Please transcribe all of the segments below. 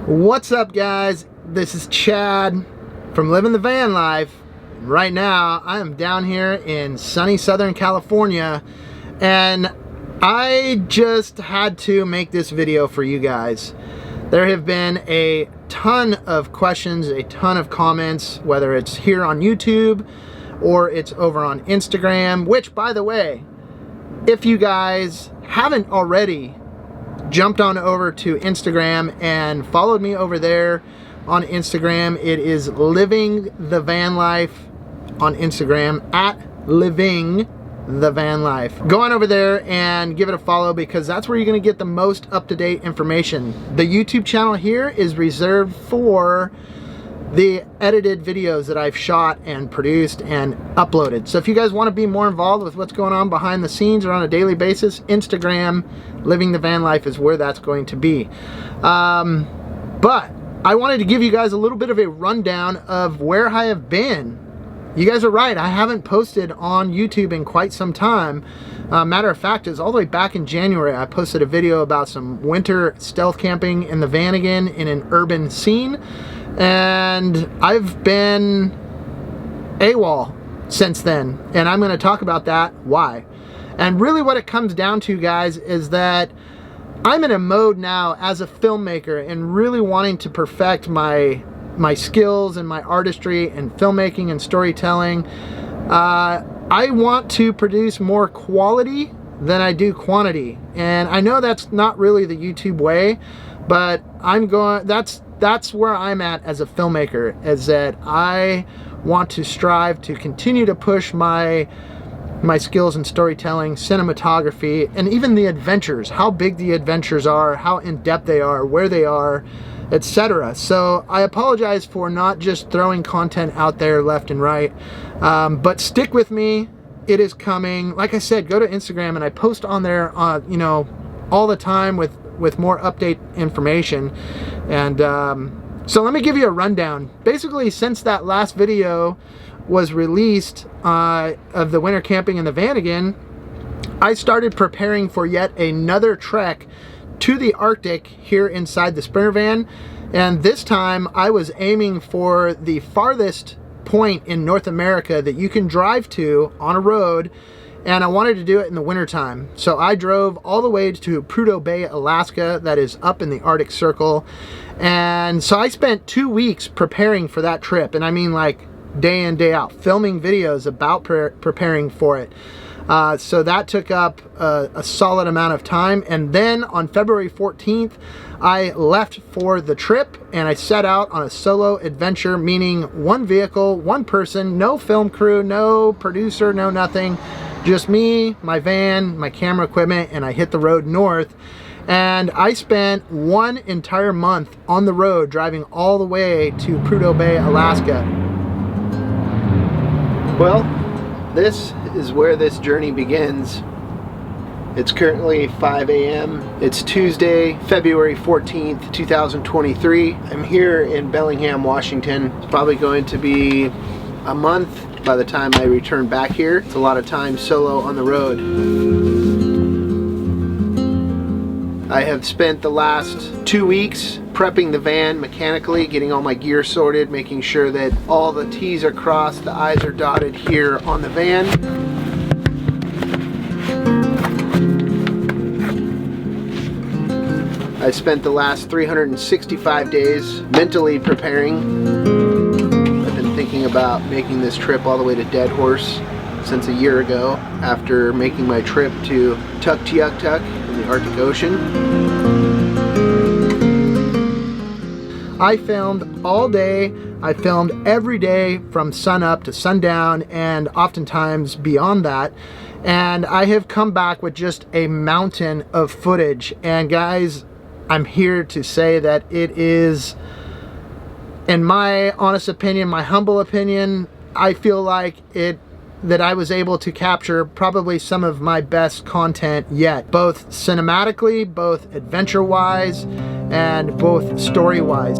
What's up, guys? This is Chad from Living the Van Life. Right now I am down here in sunny Southern California, and I just had to make this video for you guys. There have been a ton of questions, a ton of comments, whether it's here on YouTube or it's over on Instagram, which, by the way, if you guys haven't already jumped on over to Instagram and followed me over there on Instagram, it is Living the Van Life on Instagram, at Living the Van Life. Go on over there and give it a follow, because that's where you're going to get the most up-to-date information. The YouTube channel here is reserved for the edited videos that I've shot and produced and uploaded. So if you guys want to be more involved with what's going on behind the scenes or on a daily basis, Instagram, Living the Van Life is where that's going to be. But I wanted to give you guys a little bit of a rundown of where I have been. You guys are right, I haven't posted on YouTube in quite some time. Matter of fact, it's all the way back in January. I posted a video about some winter stealth camping in the Vanagon in an urban scene. And I've been AWOL since then, and I'm going to talk about that, why. And really what it comes down to, guys, is that I'm in a mode now as a filmmaker and really wanting to perfect my skills and my artistry and filmmaking and storytelling. I want to produce more quality than I do quantity, and I know that's not really the YouTube way, but that's where I'm at as a filmmaker, is that I want to strive to continue to push my skills in storytelling, cinematography, and even the adventures, how big the adventures are, how in-depth they are, where they are, etc. So I apologize for not just throwing content out there left and right, but stick with me. It is coming. Like I said, go to Instagram, and I post on there you know, all the time with more update information. And so let me give you a rundown. Basically, since that last video was released of the winter camping in the Vanagon, I started preparing for yet another trek to the Arctic here inside the Sprinter van. And this time I was aiming for the farthest point in North America that you can drive to on a road, and I wanted to do it in the wintertime. So I drove all the way to Prudhoe Bay, Alaska, that is up in the Arctic Circle. And so I spent 2 weeks preparing for that trip, and I mean like day in, day out, filming videos about preparing for it. So that took up a solid amount of time. And then on February 14th, I left for the trip, and I set out on a solo adventure, meaning one vehicle, one person, no film crew, no producer, no nothing. Just me, my van, my camera equipment, and I hit the road north. And I spent one entire month on the road, driving all the way to Prudhoe Bay, Alaska. Well, this is where this journey begins. It's currently 5 a.m. It's Tuesday, February 14th, 2023. I'm here in Bellingham, Washington. It's probably going to be a month by the time I return back here. It's a lot of time solo on the road. I have spent the last 2 weeks prepping the van mechanically, getting all my gear sorted, making sure that all the T's are crossed, the I's are dotted here on the van. I spent the last 365 days mentally preparing. I've been thinking about making this trip all the way to Dead Horse since a year ago, after making my trip to Tuktoyaktuk in the Arctic Ocean. I filmed all day. I filmed every day from sun up to sundown, and oftentimes beyond that. And I have come back with just a mountain of footage. And guys, I'm here to say that it is, in my honest opinion, my humble opinion, I feel like that I was able to capture probably some of my best content yet, both cinematically, both adventure-wise, and both story-wise.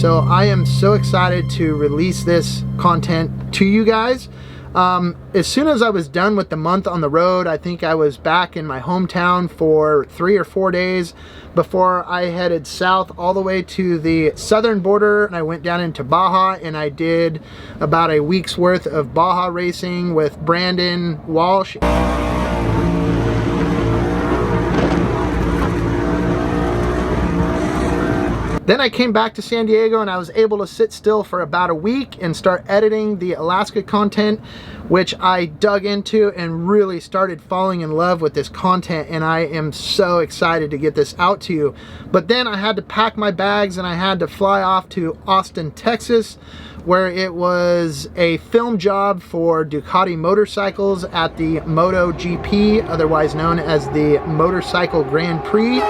So I am so excited to release this content to you guys. As soon as I was done with the month on the road, I think I was back in my hometown for 3 or 4 days before I headed south all the way to the southern border, and I went down into Baja, and I did about a week's worth of Baja racing with Brandon Walsh. Then I came back to San Diego and I was able to sit still for about a week and start editing the Alaska content, which I dug into and really started falling in love with this content, and I am so excited to get this out to you. But then I had to pack my bags and I had to fly off to Austin, Texas, where it was a film job for Ducati motorcycles at the MotoGP, otherwise known as the Motorcycle Grand Prix.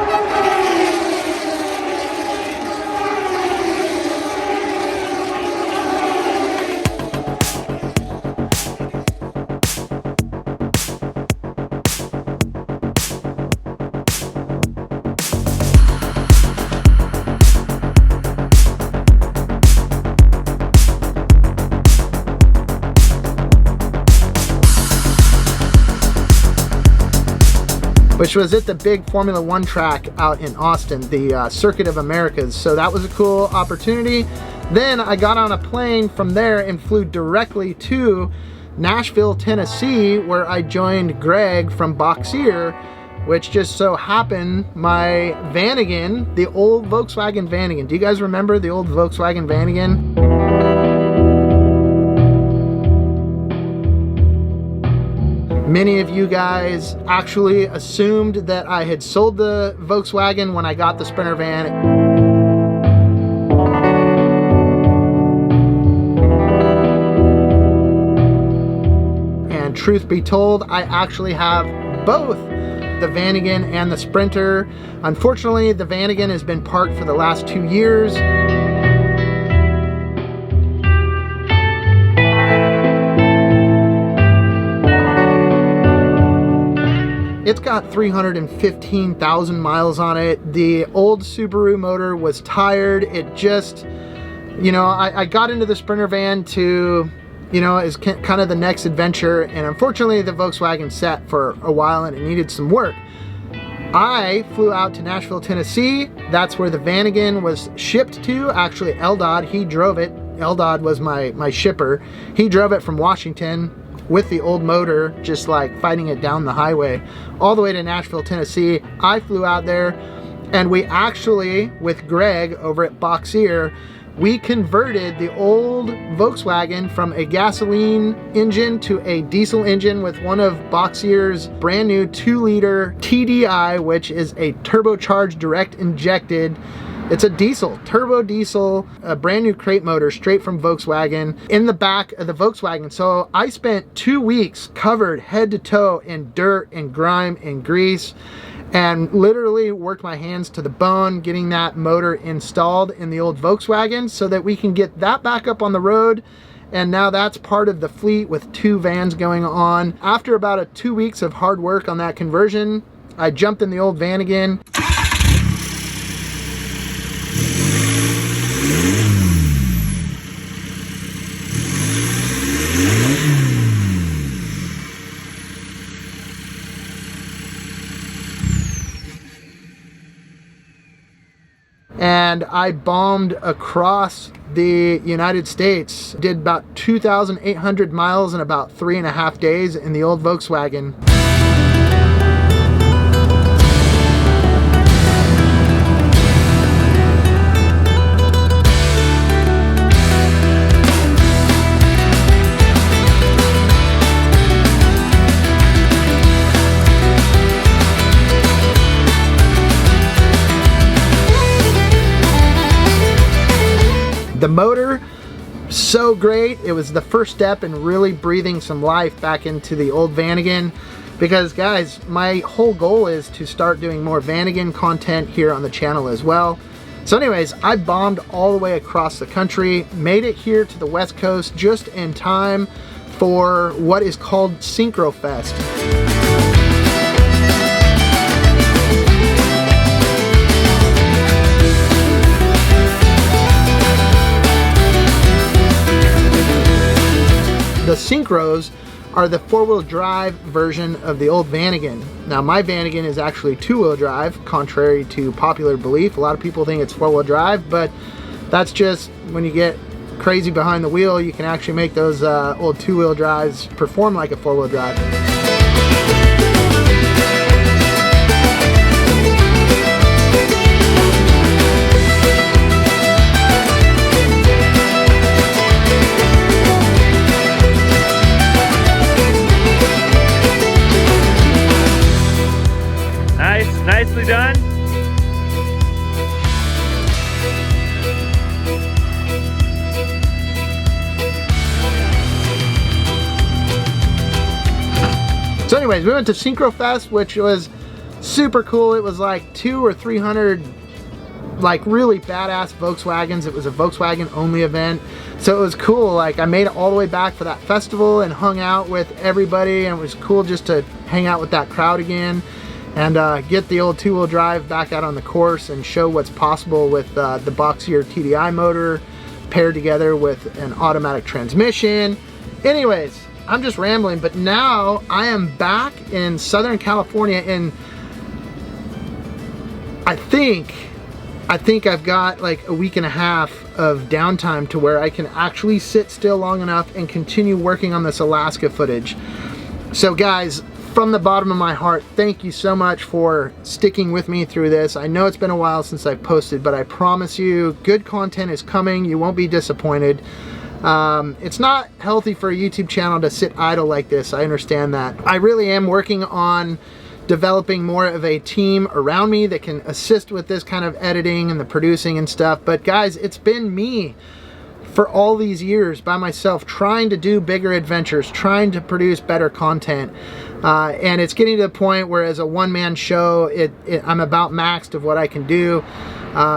Which was at the big Formula One track out in Austin, the Circuit of Americas. So that was a cool opportunity. Then I got on a plane from there and flew directly to Nashville, Tennessee, where I joined Greg from Boxier, which just so happened my Vanagon, the old Volkswagen Vanagon. Do you guys remember the old Volkswagen Vanagon? Many of you guys actually assumed that I had sold the Volkswagen when I got the Sprinter van. And truth be told, I actually have both the Vanagon and the Sprinter. Unfortunately, the Vanagon has been parked for the last 2 years. It's got 315,000 miles on it. The old Subaru motor was tired. It just, you know, I got into the Sprinter van to, you know, is kind of the next adventure, and unfortunately the Volkswagen sat for a while and it needed some work. I flew out to Nashville, Tennessee. That's where the Vanagon was shipped to. Actually, Eldad, he drove it. Eldad was my shipper. He drove it from Washington with the old motor, just like fighting it down the highway all the way to Nashville, Tennessee. I flew out there, and we actually, with Greg over at Boxier, we converted the old Volkswagen from a gasoline engine to a diesel engine with one of Boxier's brand new 2-liter TDI, which is a turbocharged direct injected. It's a diesel, turbo diesel, a brand new crate motor straight from Volkswagen in the back of the Volkswagen. So I spent 2 weeks covered head to toe in dirt and grime and grease, and literally worked my hands to the bone getting that motor installed in the old Volkswagen so that we can get that back up on the road. And now that's part of the fleet with 2 vans going on. After about 2 weeks of hard work on that conversion, I jumped in the old Vanagon. And I bombed across the United States. Did about 2,800 miles in about 3.5 days in the old Volkswagen. The motor, so great. It was the first step in really breathing some life back into the old Vanagon, because guys, my whole goal is to start doing more Vanagon content here on the channel as well. So anyways, I bombed all the way across the country, made it here to the West Coast just in time for what is called Synchrofest. Synchros are the 4-wheel drive version of the old Vanagon. Now my Vanagon is actually 2-wheel drive, contrary to popular belief. A lot of people think it's 4-wheel drive, but that's just when you get crazy behind the wheel, you can actually make those old 2-wheel drives perform like a 4-wheel drive. Nicely done. So anyways, we went to Synchrofest, which was super cool. It was like 200 or 300 like really badass Volkswagens. It was a Volkswagen only event. So it was cool. Like I made it all the way back for that festival and hung out with everybody, and it was cool just to hang out with that crowd again and get the old 2-wheel drive back out on the course and show what's possible with the boxier TDI motor paired together with an automatic transmission. Anyways, I'm just rambling, but now I am back in Southern California, and I think I've got like a week and a half of downtime to where I can actually sit still long enough and continue working on this Alaska footage. So guys, from the bottom of my heart, thank you so much for sticking with me through this. I know it's been a while since I've posted, but I promise you, good content is coming. You won't be disappointed. It's not healthy for a YouTube channel to sit idle like this. I understand that. I really am working on developing more of a team around me that can assist with this kind of editing and the producing and stuff. But guys, it's been me for all these years by myself, trying to do bigger adventures, trying to produce better content. And it's getting to the point where as a one-man show, I'm about maxed of what I can do.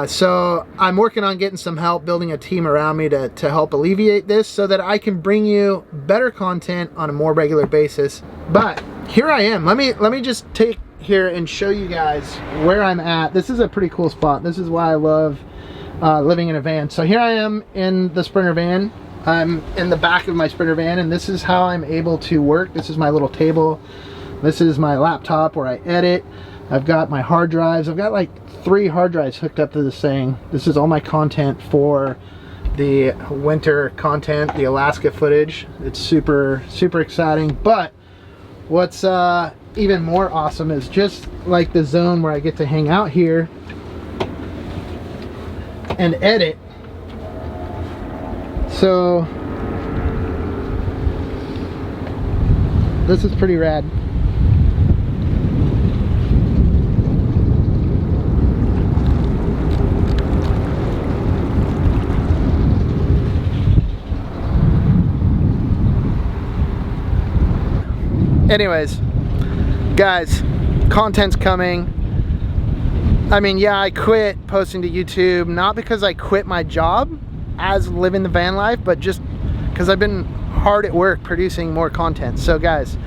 So I'm working on getting some help, building a team around me to help alleviate this so that I can bring you better content on a more regular basis. But here I am. Let me just take here and show you guys where I'm at. This is a pretty cool spot. This is why I love living in a van. So here I am in the Sprinter van. I'm in the back of my Sprinter van, and this is how I'm able to work. This is my little table. This is my laptop where I edit. I've got my hard drives. I've got like 3 hard drives hooked up to this thing. This is all my content for the winter content, the Alaska footage. It's super, super exciting. But what's even more awesome is just like the zone where I get to hang out here and edit. So this is pretty rad. Anyways, guys, content's coming. I mean, yeah, I quit posting to YouTube, not because I quit my job as living the van life, but just because I've been hard at work producing more content. So guys,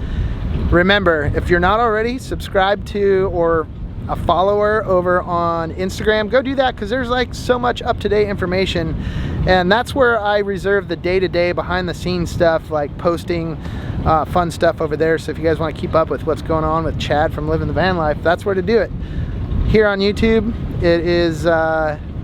remember, if you're not already subscribed to or a follower over on Instagram, go do that, because there's like so much up-to-date information, and that's where I reserve the day-to-day behind the scenes stuff, like posting fun stuff over there. So if you guys want to keep up with what's going on with Chad from Living the Van Life, that's where to do it. Here on YouTube, it is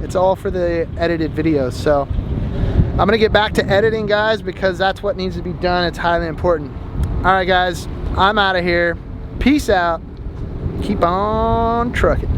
it's all for the edited videos. So I'm gonna get back to editing, guys, because that's what needs to be done. It's highly important. All right, guys, I'm out of here. Peace out. Keep on trucking.